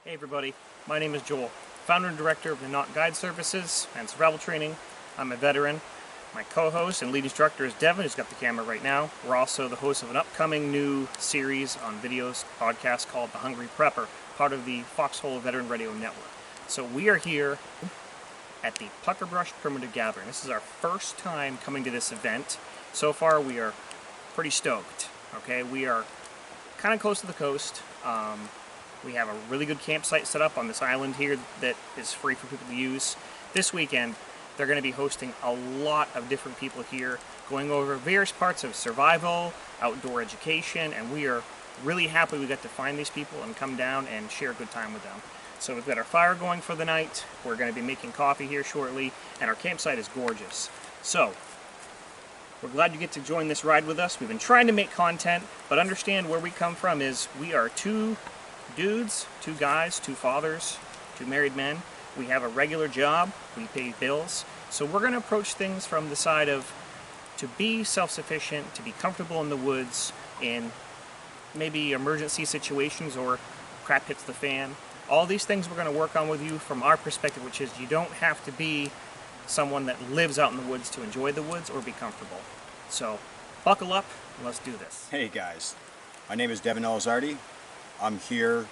Hey everybody, my name is Joel, founder and director of the Nanoq Guide Services and Survival Training. I'm a veteran. My co-host and lead instructor is Devin, who's got the camera right now. We're also the host of an upcoming new series on videos, podcast called The Hungry Prepper, part of the Foxhole Veteran Radio Network. So we are here at the Puckerbrush Primitive Gathering. This is our first time coming to this event. So far we are pretty stoked. Okay, we are kind of close to the coast. We have a really good campsite set up on this island here that is free for people to use. This weekend, they're going to be hosting a lot of different people here, going over various parts of survival, outdoor education, and we are really happy we got to find these people and come down and share a good time with them. So we've got our fire going for the night, we're going to be making coffee here shortly, and our campsite is gorgeous. So, we're glad you get to join this ride with us. We've been trying to make content, but understand where we come from is we are two dudes, two guys, two fathers, two married men. We have a regular job, we pay bills, so we're going to approach things from the side of to be self-sufficient, to be comfortable in the woods in maybe emergency situations or crap hits the fan. All these things we're going to work on with you from our perspective, which is you don't have to be someone that lives out in the woods to enjoy the woods or be comfortable. So buckle up and let's do this. Hey guys, my name is Devin Elizardi. I'm here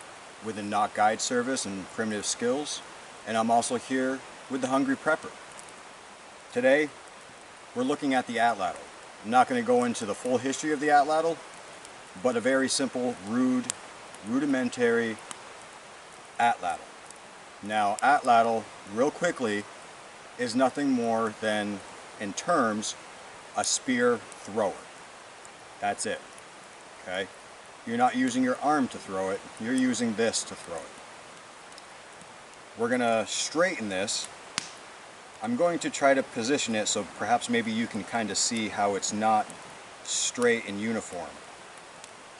with the Nanoq Guide Service and Primitive Skills, and I'm also here with the Hungry Prepper. Today, we're looking at the atlatl. I'm not going to go into the full history of the atlatl, but a very simple, rudimentary atlatl. Now, atlatl, real quickly, is nothing more than, in terms, a spear thrower. That's it, okay? You're not using your arm to throw it, you're using this to throw it. We're going to straighten this. I'm going to try to position it so perhaps maybe you can kind of see how it's not straight and uniform.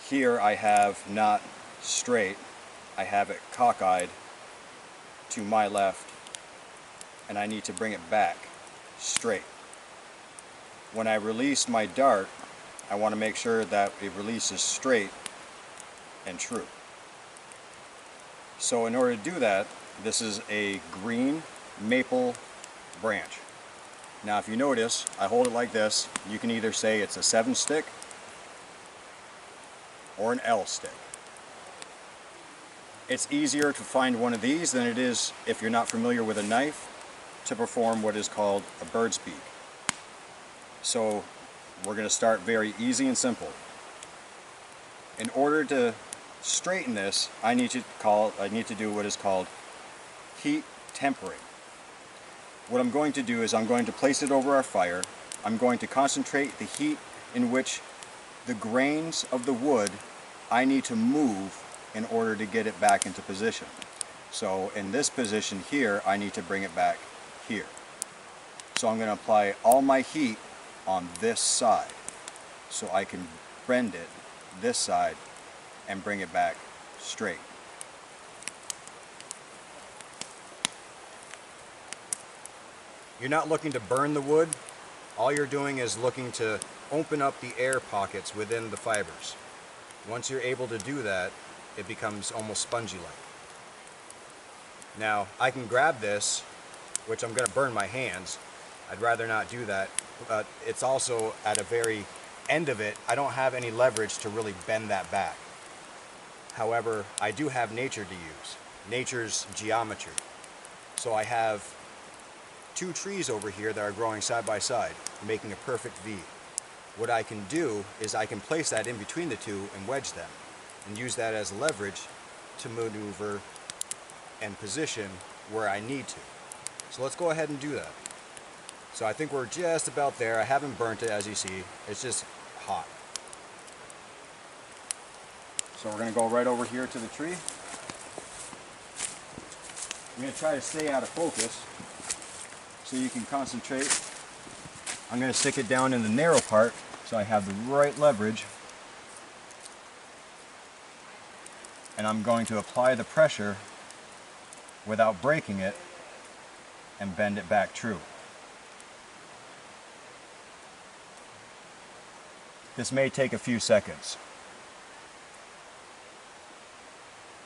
Here I have not straight, I have it cockeyed to my left, and I need to bring it back straight. When I release my dart, I want to make sure that it releases straight and true. So in order to do that, this is a green maple branch. Now if you notice, I hold it like this. You can either say it's a 7 stick or an L stick. It's easier to find one of these than it is, if you're not familiar with a knife, to perform what is called a bird's beak. So we're going to start very easy and simple. In order to straighten this, I need to do what is called heat tempering. What I'm going to do is I'm going to place it over our fire. I'm going to concentrate the heat in which the grains of the wood I need to move in order to get it back into position. So in this position here, I need to bring it back here. So I'm going to apply all my heat on this side so I can bend it this side and bring it back straight. You're not looking to burn the wood. All you're doing is looking to open up the air pockets within the fibers. Once you're able to do that, it becomes almost spongy-like. Now, I can grab this, which I'm going to burn my hands. I'd rather not do that, but it's also at a very end of it, I don't have any leverage to really bend that back. However, I do have nature to use, nature's geometry. So I have two trees over here that are growing side by side, making a perfect V. What I can do is I can place that in between the two and wedge them, and use that as leverage to maneuver and position where I need to. So let's go ahead and do that. So I think we're just about there. I haven't burnt it, as you see. It's just hot. So we're going to go right over here to the tree. I'm going to try to stay out of focus so you can concentrate. I'm going to stick it down in the narrow part so I have the right leverage. And I'm going to apply the pressure without breaking it and bend it back true. This may take a few seconds.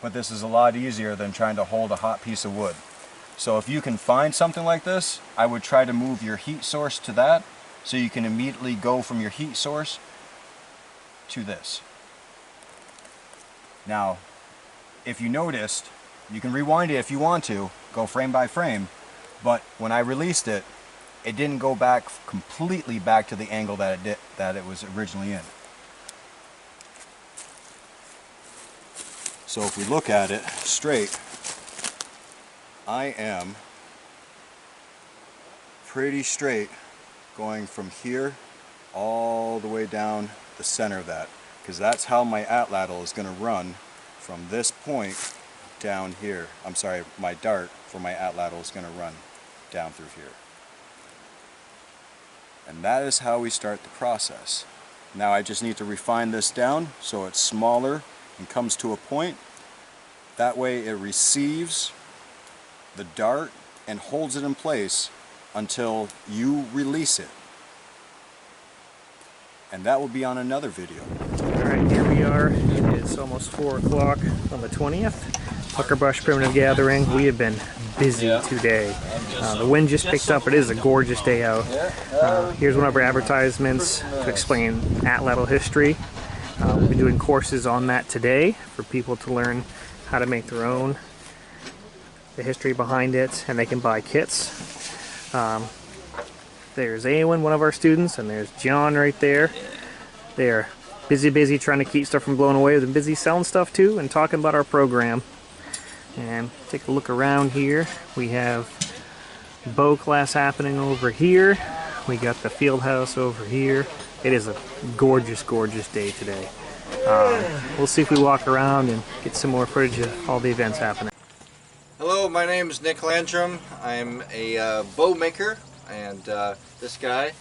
but this is a lot easier than trying to hold a hot piece of wood. So if you can find something like this, I would try to move your heat source to that, so you can immediately go from your heat source to this. Now, if you noticed, you can rewind it if you want to, go frame by frame, but when I released it, it didn't go back completely back to the angle that it was originally in. So if we look at it straight, I am pretty straight going from here all the way down the center of that, because that's how my atlatl is going to run from this point down here. I'm sorry, my dart for my atlatl is going to run down through here. And that is how we start the process. Now I just need to refine this down so it's smaller and comes to a point. That way it receives the dart and holds it in place until you release it. And that will be on another video. Alright, here we are. It's almost 4 o'clock on the 20th. Puckerbrush Primitive Gathering. We have been busy today. The wind just picked up. It is a gorgeous day out. Here's one of our advertisements to explain atlatl history. We'll be doing courses on that today for people to learn how to make their own, the history behind it, and they can buy kits. There's Awen, one of our students, and there's John right there. They're busy trying to keep stuff from blowing away. They're busy selling stuff too and talking about our program. And take a look around here. We have bow class happening over here. We got the field house over here. It is a gorgeous day today. We'll see if we walk around and get some more footage of all the events happening. Hello, my name is Nick Landrum. I'm a bow maker, and this guy.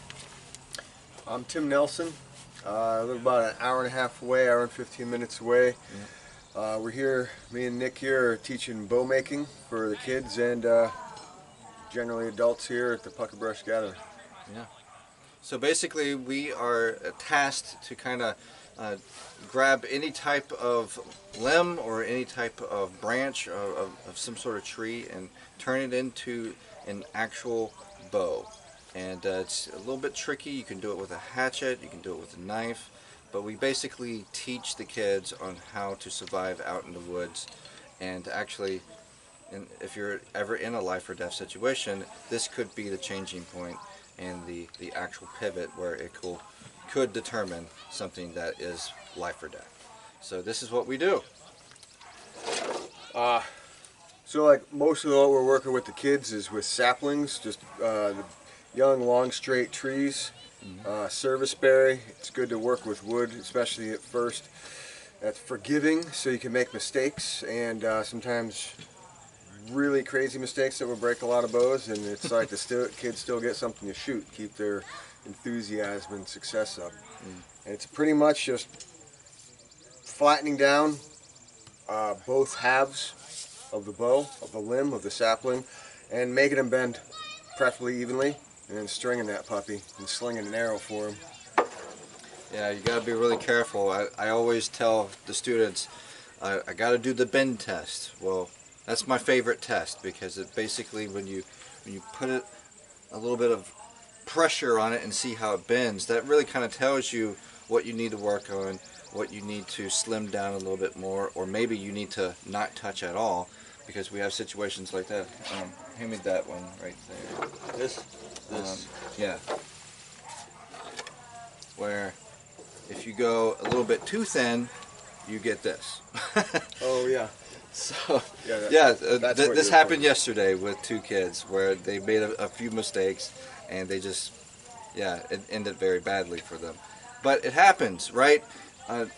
I'm Tim Nelson. I live about an hour and a half away, hour and 15 minutes away. We're here, me and Nick here are teaching bow making for the kids and generally adults here at the Puckerbrush Gathering. Yeah. So basically we are tasked to kind of grab any type of limb or any type of branch of some sort of tree and turn it into an actual bow. And it's a little bit tricky. You can do it with a hatchet, you can do it with a knife, but we basically teach the kids on how to survive out in the woods. And actually, if you're ever in a life or death situation, this could be the changing point and the actual pivot where it could determine something that is life or death. So this is what we do. So like most of what we're working with the kids is with saplings, just the young, long, straight trees. Serviceberry, it's good to work with wood, especially at first. That's forgiving, so you can make mistakes, and sometimes really crazy mistakes that will break a lot of bows, and it's like the kids still get something to shoot, keep their enthusiasm and success up. And it's pretty much just flattening down both halves of the bow, of the limb, of the sapling, and making them bend preferably evenly, and then stringing that puppy and slinging an arrow for him. Yeah, you got to be really careful. I always tell the students, I got to do the bend test. Well, that's my favorite test because it basically when you put it a little bit of pressure on it and see how it bends, that really kind of tells you what you need to work on, what you need to slim down a little bit more, or maybe you need to not touch at all, because we have situations like that. Hand me that one right there. This? Yeah. Where if you go a little bit too thin, you get this. Oh yeah. So yeah, this happened yesterday with two kids where they made a few mistakes and they just, it ended very badly for them. But it happens, right?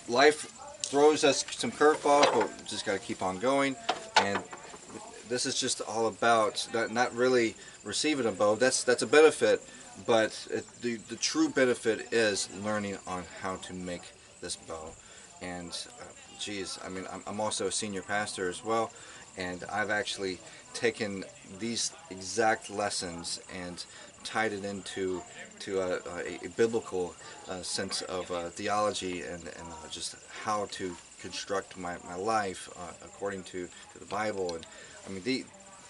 Life throws us some curveballs, but we just got to keep on going. And this is just all about not really receiving a bow. That's a benefit, but the true benefit is learning on how to make this bow. And geez, I mean, I'm also a senior pastor as well, and I've actually taken these exact lessons and tied it into a biblical sense of theology and just how to construct my life according to the Bible. And I mean, the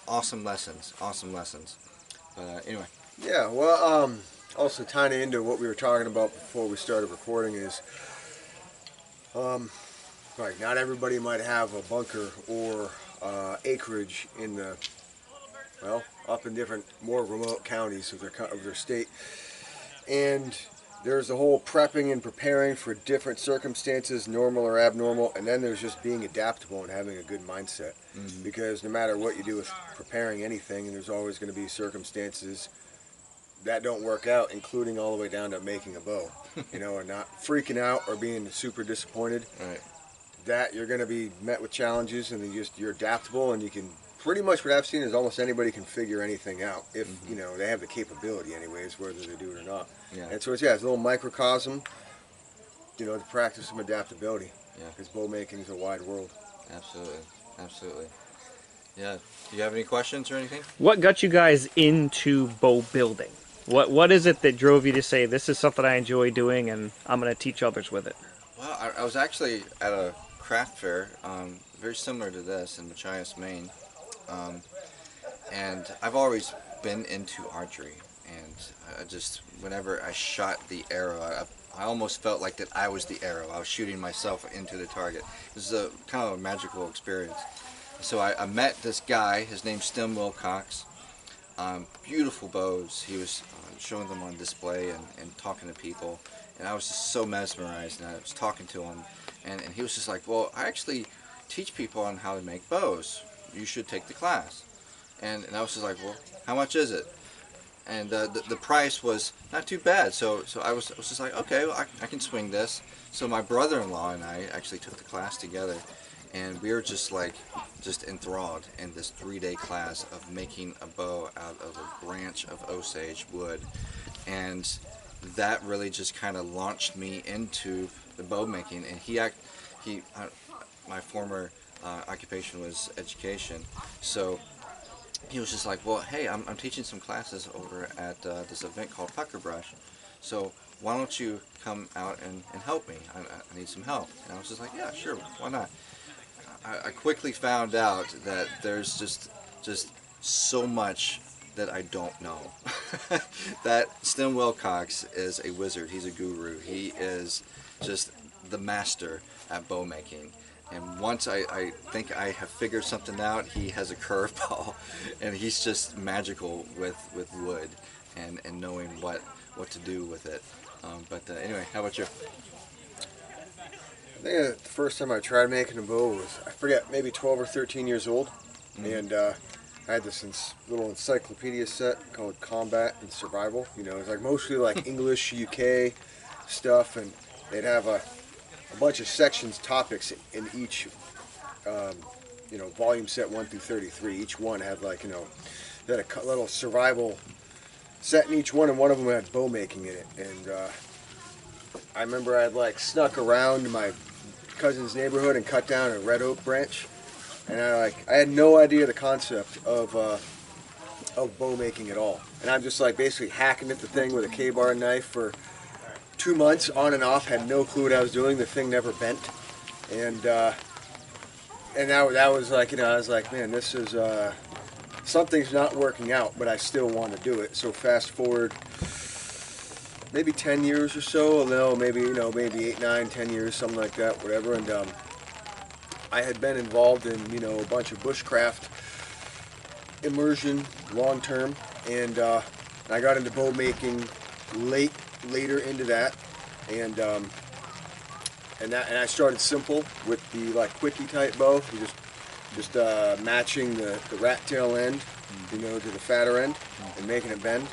awesome lessons. Anyway. Yeah, well, also tying into what we were talking about before we started recording is, like, not everybody might have a bunker or acreage in the, well, up in different, more remote counties of their state. And there's the whole prepping and preparing for different circumstances, normal or abnormal, and then there's just being adaptable and having a good mindset. Mm-hmm. Because no matter what you do with preparing anything, there's always going to be circumstances that don't work out, including all the way down to making a bow. You know, and not freaking out or being super disappointed. Right. That you're going to be met with challenges, and you're adaptable, and you can pretty much, what I've seen is almost anybody can figure anything out if you know they have the capability, anyways, whether they do it or not. Yeah. And so it's a little microcosm, you know, to practice some adaptability. Yeah. Because bow making is a wide world. Absolutely. Yeah. Do you have any questions or anything? What got you guys into bow building? What is it that drove you to say, this is something I enjoy doing and I'm going to teach others with it? Well, I was actually at a craft fair, very similar to this in Machias, Maine. And I've always been into archery. And I just, whenever I shot the arrow, I almost felt like that I was the arrow. I was shooting myself into the target. It was a kind of a magical experience. So I met this guy. His name's Tim Wilcox. Beautiful bows. He was showing them on display and talking to people, and I was just so mesmerized. And I was talking to him, and he was just like, well, I actually teach people on how to make bows. You should take the class. And I was just like, well, how much is it? And the price was not too bad, so I was just like, okay, well, I can swing this. So my brother-in-law and I actually took the class together, and we were just enthralled in this 3-day class of making a bow out of a branch of Osage wood. And that really just kind of launched me into the bow making. And my former occupation was education, so he was just like, well, hey, I'm teaching some classes over at this event called Puckerbrush, so why don't you come out and help me? I need some help. And I was just like, yeah, sure, why not? I quickly found out that there's just so much that I don't know. That Tim Wilcox is a wizard. He's a guru. He is just the master at bow making. And once I think I have figured something out, he has a curveball, and he's just magical with wood and knowing what to do with it. But anyway, how about you? I think the first time I tried making a bow was, I forget, maybe 12 or 13 years old. And I had this little encyclopedia set called Combat and Survival. You know, it's like mostly like English, UK stuff, and they'd have a bunch of sections, topics in each, volume set 1 through 33. Each one had they had a little survival set in each one, and one of them had bow making in it. And I remember I had snuck around my cousin's neighborhood and cut down a red oak branch, and I had no idea the concept of bow making at all. And I'm just basically hacking at the thing with a K-bar knife for 2 months on and off, had no clue what I was doing. The thing never bent, and that was I was like, man, this is something's not working out, but I still want to do it. So fast forward maybe 10 years or so, no, maybe 8, 9, 10 years, something like that, whatever. And I had been involved in a bunch of bushcraft immersion long term, and I got into bow making later into that, and I started simple with the quickie type bow, just matching the rat tail end, to the fatter end, and making it bend,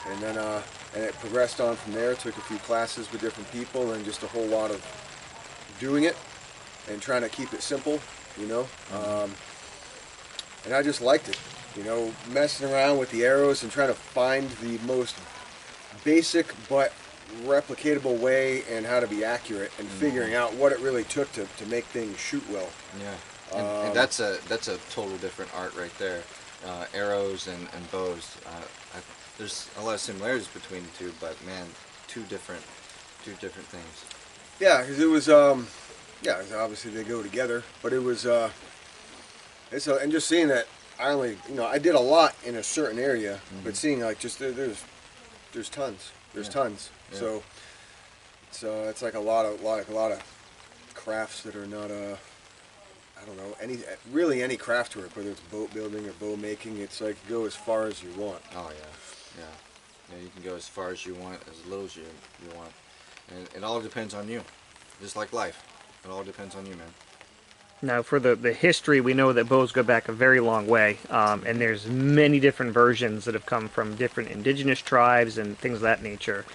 and then and it progressed on from there. Took a few classes with different people, and just a whole lot of doing it and trying to keep it simple, and I just liked it, messing around with the arrows and trying to find the most basic but replicatable way and how to be accurate, and figuring out what it really took to make things shoot well. Yeah, and that's a total different art right there. Arrows and bows. there's a lot of similarities between the two, but man, two different things. Yeah, because it was, yeah, obviously they go together, but it was, and just seeing that I only, I did a lot in a certain area, but seeing like just there's tons, tons. Yeah. So it's like a lot of crafts that are not I don't know, any craft work, whether it's boat building or bow making. It's like go as far as you want. Oh yeah. You can go as far as you want, as little as you want, and it all depends on you. Just like life, it all depends on you, man. Now, for the history, we know that bows go back a very long way, and there's many different versions that have come from different indigenous tribes and things of that nature.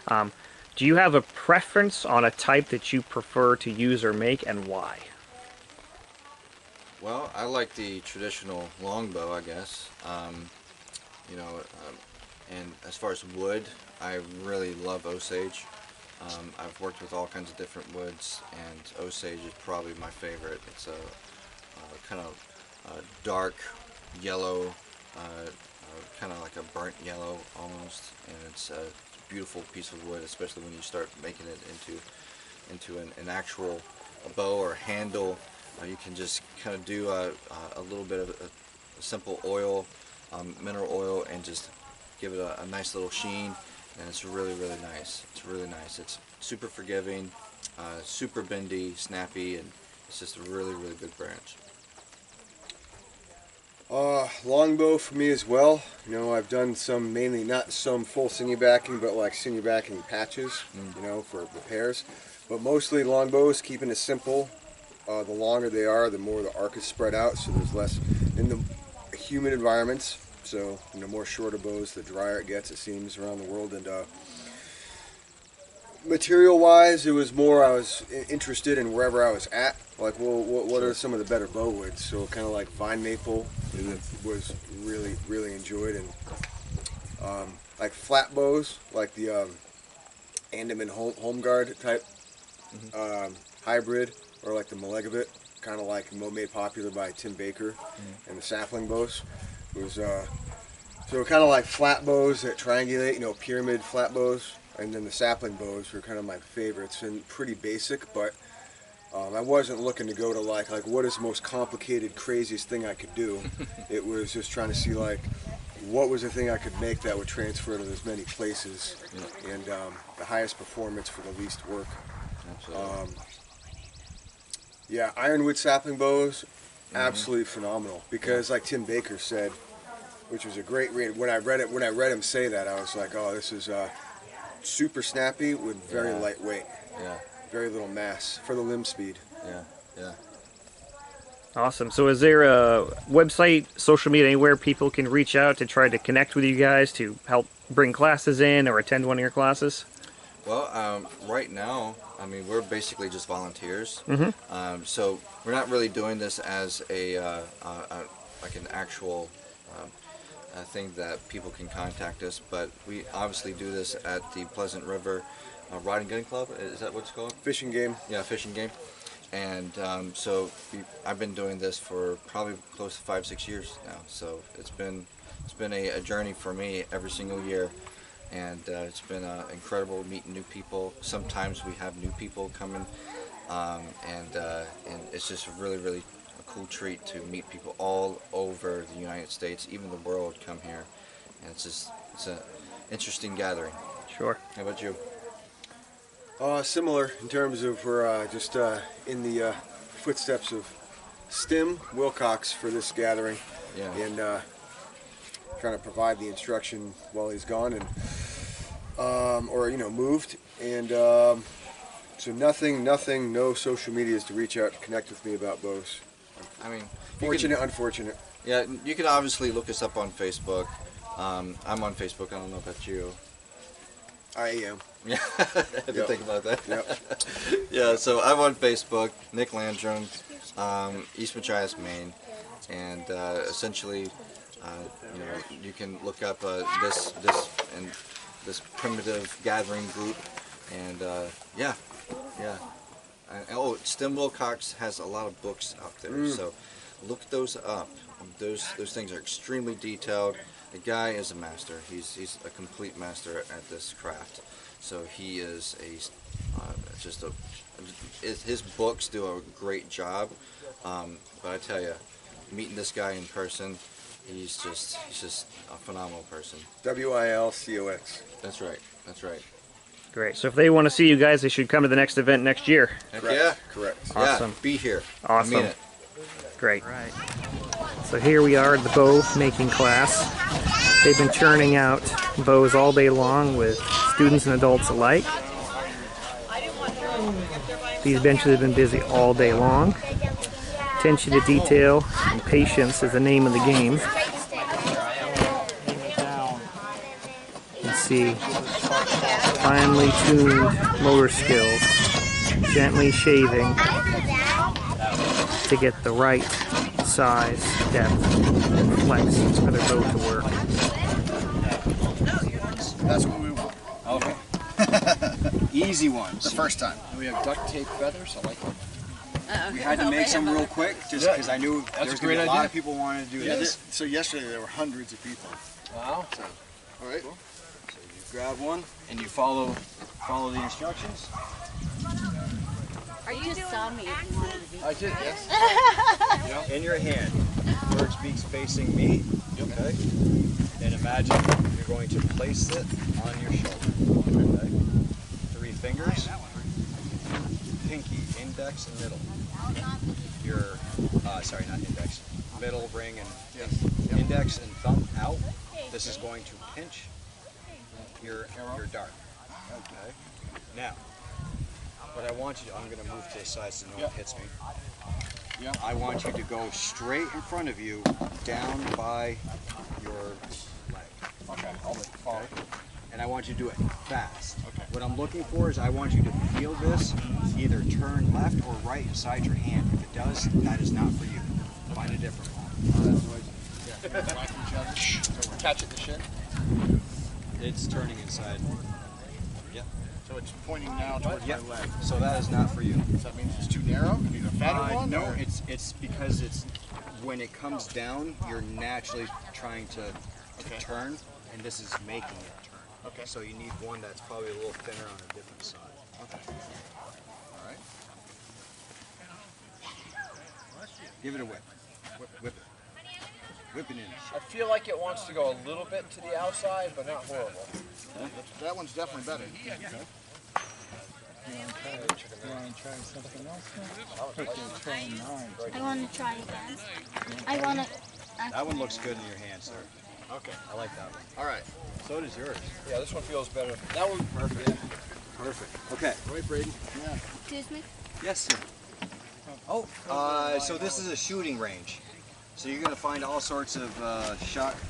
Do you have a preference on a type that you prefer to use or make, and why? Well, I like the traditional longbow, I guess. And as far as wood, I really love Osage. I've worked with all kinds of different woods, and Osage is probably my favorite. It's a kind of dark yellow, kind of like a burnt yellow almost, and it's a beautiful piece of wood, especially when you start making it into an actual bow or handle. You can just kind of do a little bit of a simple oil, mineral oil, and just give it a nice little sheen, and it's really, really nice. It's really nice. It's super forgiving, super bendy, snappy, and it's just a really, really good branch. Longbow for me as well. I've done some, mainly not some full sinew backing, but like sinew backing patches, for repairs. But mostly longbows, keeping it simple. The longer they are, the more the arc is spread out, so there's less in the humid environments. So, more shorter bows, the drier it gets, it seems, around the world. And material-wise, it was more I was interested in wherever I was at. Like, well, what are some of the better bow woods? So, kind of like vine maple was really, really enjoyed, and like flat bows, like the Andaman Home Guard type hybrid, or like the Malegovit, kind of like made popular by Tim Baker, and the sapling bows. It was so kind of like flat bows that triangulate, pyramid flat bows, and then the sapling bows were kind of my favorites and pretty basic, but I wasn't looking to go to like what is the most complicated, craziest thing I could do. It was just trying to see like what was the thing I could make that would transfer to as many places, and the highest performance for the least work. Absolutely. Yeah, ironwood sapling bows, absolutely phenomenal. Because like Tim Baker said, which was a great read. When I read him say that, I was like, oh, this is super snappy with very lightweight. Yeah. Very little mass for the limb speed. Yeah. Awesome. So is there a website, social media, anywhere people can reach out to try to connect with you guys to help bring classes in or attend one of your classes? Well, right now, I mean, we're basically just volunteers. So we're not really doing this as like an actual thing that people can contact us, but we obviously do this at the Pleasant River Rod and Gun Club. Is that what it's called? Fishing game. Yeah, fishing game. And so I've been doing this for probably close to 5-6 years now. So it's been a journey for me every single year. And it's been incredible meeting new people. Sometimes we have new people coming, and it's just really, really a cool treat to meet people all over the United States, even the world, come here, and it's an interesting gathering. Sure. How about you? Similar in terms of we're just in the footsteps of Stim Wilcox for this gathering, and trying to provide the instruction while he's gone, and or moved, and so nothing, no social medias to reach out to connect with me about bows. I mean, unfortunate. Yeah, you can obviously look us up on Facebook. I'm on Facebook. I don't know about you. I am. Yeah, I had to think about that. Yep. Yeah, so I'm on Facebook, Nick Landrum, East Machias, Maine, and essentially, you can look up this primitive gathering group, and yeah. Stim Wilcox has a lot of books out there, so look those up. Those things are extremely detailed. The guy is a master. He's a complete master at this craft. So he is his books do a great job. But I tell you, meeting this guy in person, he's just a phenomenal person. WILCOX. That's right. That's right. Great. So if they want to see you guys, they should come to the next event next year. Heck Correct. yeah. Correct. Awesome. Yeah, be here. Awesome. I mean it. Great. Right. So here we are at the bow making class. They've been churning out bows all day long with students and adults alike. These benches have been busy all day long. Attention to detail and patience is the name of the game. You can see finely tuned motor skills, gently shaving to get the right size, depth, and flex for their bow to work. That's what we want. Okay. Easy ones. The first time. And we have duct tape feathers. I like it. We had to make some real quick just because I knew there was going to be a lot of people wanting to do this. So yesterday there were hundreds of people. Wow. So, all right. So you grab one and you follow the instructions. Or you just saw me if you wanted to be. I did, yes. In your hand, bird's beak's facing me. Okay. And imagine you're going to place it on your shoulder. Okay. 3 fingers. Pinky, index, and middle. Your, sorry, not index. Middle, ring, and index and thumb out. This is going to pinch your dart. Okay. Now, what I want you to, I'm going to move to the side so no one hits me. Yeah. I want you to go straight in front of you, down by your leg. Okay. I'll follow. Okay? And I want you to do it fast. Okay. What I'm looking for is I want you to feel this either turn left or right inside your hand. If it does, that is not for you. Find a different one. Whack each other. So we're catching the shit. It's turning inside. Yep. So it's pointing now towards Yep. my leg. So that is not for you. So that means it's too narrow? You need a fatter one? No, or? it's because it's when it comes down, you're naturally trying to Okay. turn, and this is making it turn. Okay. So you need one that's probably a little thinner on a different side. Okay. All right. Give it a whip. Whip it. Whip it in. I feel like it wants to go a little bit to the outside, but not horrible. That one's definitely better. I want to try again. I want to. That one looks good in your hand, sir. Okay. I like that one. All right. So does yours. Yeah, this one feels better. That one, perfect. Perfect. Okay. Right, Braden? Yeah. Excuse me? Yes, sir. Oh, so this is a shooting range. So you're going to find all sorts of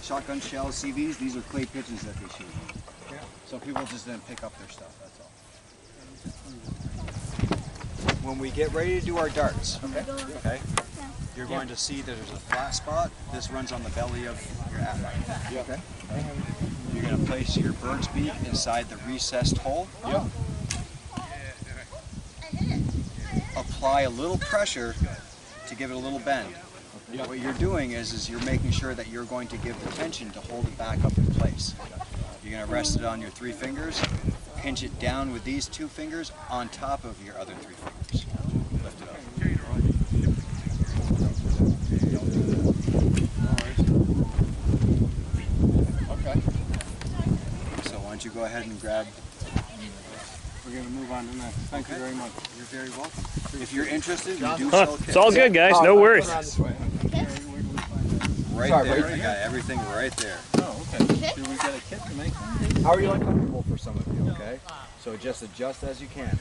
shotgun shells, CVs. These are clay pitches that they shoot. Yeah. So people just then pick up their stuff, that's all. When we get ready to do our darts, okay, you're going to see that there's a flat spot. This runs on the belly of your atlas. Okay. You're going to place your bird's beak inside the recessed hole. Yep. Apply a little pressure to give it a little bend. What you're doing is you're making sure that you're going to give the tension to hold it back up in place. You're going to rest it on your 3 fingers, pinch it down with these 2 fingers on top of your other 3 fingers. Lift it up. Okay. So why don't you go ahead and grab. We're going to move on to the next. Thank you very much. You're very welcome. If you're interested, we do sell kits. It's all good, guys. No worries. Right there. I got everything right there. Oh, okay. Do we get a kit to make? How are you uncomfortable for some of you, okay? So just adjust as you can.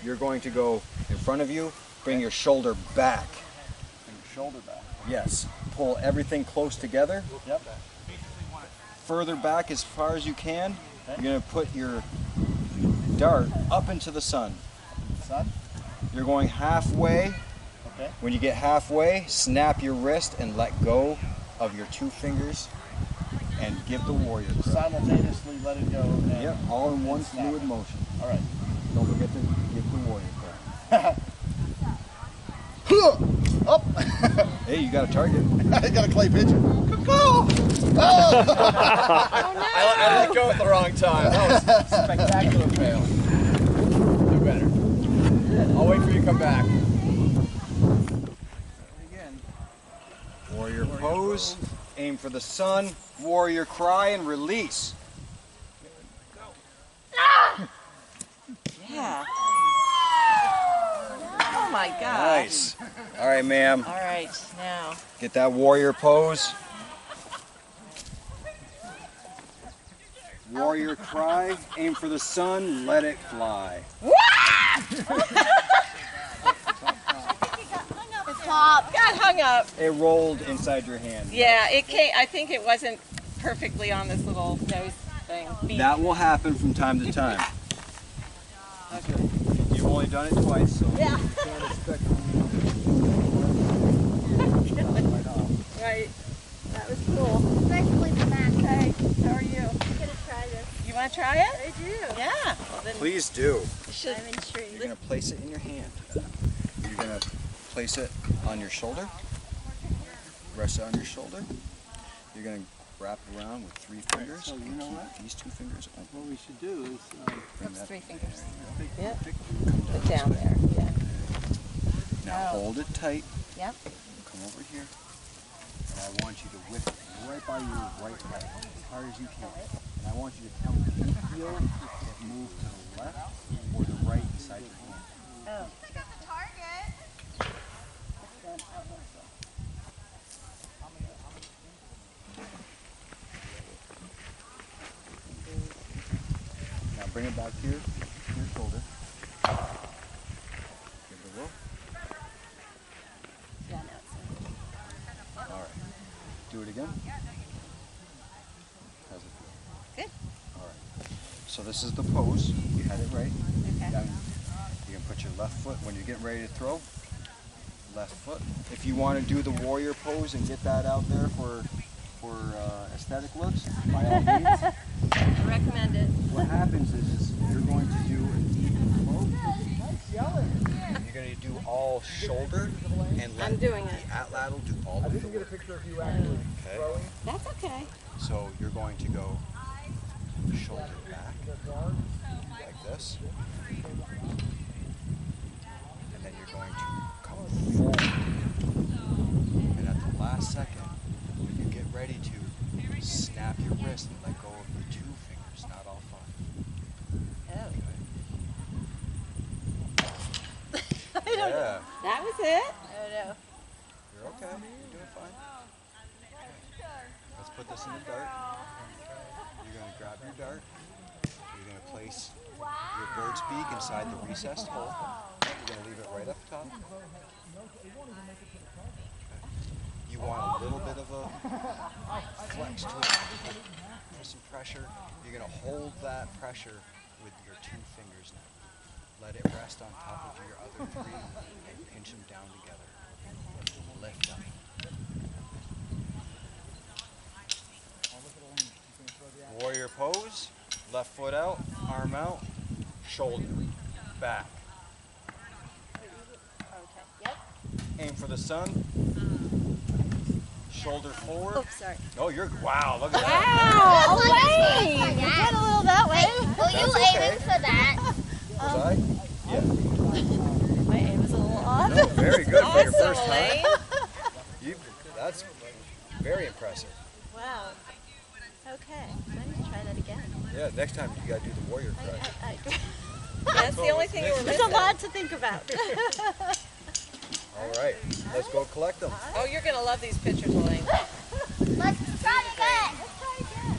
You're going to go in front of you, bring your shoulder back. Bring your shoulder back. Yes. Pull everything close together. Yep. Further back as far as you can. You're going to put your dart up into the sun. Sun? You're going halfway. Okay. When you get halfway, snap your wrist and let go of your 2 fingers and give the warrior grip. Simultaneously let it go. And Yep, all in one snap fluid it. motion. All right. Don't forget to give the warrior grip. Up. Hey, you got a target. I got a clay pigeon. Oh! I let go at the wrong time. That was a spectacular fail. Do better. I'll wait for you to come back. Again. Warrior pose. Aim for the sun. Warrior cry and release. Yeah. Oh my God. Nice. All right, ma'am. All right, now. Get that warrior pose. Warrior cry. Aim for the sun. Let it fly. Got hung up. It rolled inside your hand. Yeah, it came. I think it wasn't perfectly on this little nose thing. Beak. That will happen from time to time. Okay. You've only done it twice, so Yeah. you can't expect Right. That was cool. Especially the back. Hey, how are you? I'm gonna try this. You want to try it? I do. Yeah. Well, then Please do. you should. I'm intrigued. You're going to place it in your hand. You're going to place it on your shoulder. Rest it on your shoulder. You're going to wrap it around with 3 fingers. So you know what? These 2 fingers open. What we should do is Bring Oops, that 3 fingers. pick, Yep. pick, Put down there. Yeah. Now Oh. hold it tight. Yep. Come over here. And I want you to whip it right by your right leg as hard as you can. And I want you to tell me, do you feel it move to the left or the right inside your hand? Oh. Now bring it back to your shoulder. Give it a whirl. Yeah, no, it's All right. Do it again. How's it feel? Good. All right. So this is the pose. You had it right. Okay. Now you can put your left foot when you're getting ready to throw. Left foot. If you want to do the warrior pose and get that out there for aesthetic looks, by all means. I recommend it. What happens is you're going to do you're going to do all shoulder and let I'm doing it. the atlatl do all of the work. Okay? That's okay. So you're going to go shoulder back like this. And then you're going to come forward. And at the last second, when you get ready to snap your wrist and let go of the 2 fingers, not all 5. Oh. Yeah, That was it? Oh no. you're okay. You're doing fine. Let's put this in the dart. You're going to grab your dart. You're going to place your bird's beak inside the recessed hole. You're going to leave it right up top. You want a little bit of a flex to it. Put some pressure. You're going to hold that pressure with your 2 fingers now. Let it rest on top of your other 3 and pinch them down together. Lift up. Warrior pose. Left foot out, arm out, shoulder, back. Okay. Yep. Aim for the sun. Shoulder forward. Oops, sorry. Oh, you're, wow, look at that. Wow. Wait. Wait. Went a little that way. Were you That's okay. aiming for that? Was I? Yeah. My aim was a little off. No, very good for your Awesome, first time. Elaine. That's very impressive. Wow. Okay. I'm gonna try that again. Yeah, next time you gotta do the warrior cry. That's the only thing you were There's missing. a lot to think about. All right, let's go collect them. Oh, you're going to love these pictures, Elaine. Let's try it again. Let's try again.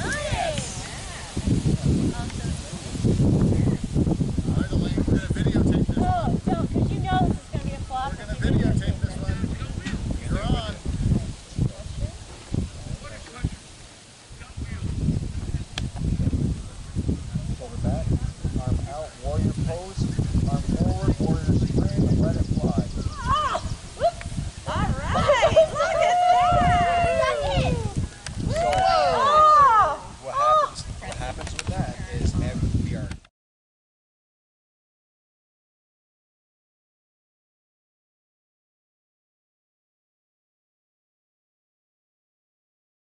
Nice. Alright, Elaine, we're gonna videotape this one. Oh, don't, because you know this is going to be a flop. We're gonna videotape this one. You're on. Shoulder back, arm out, warrior pose.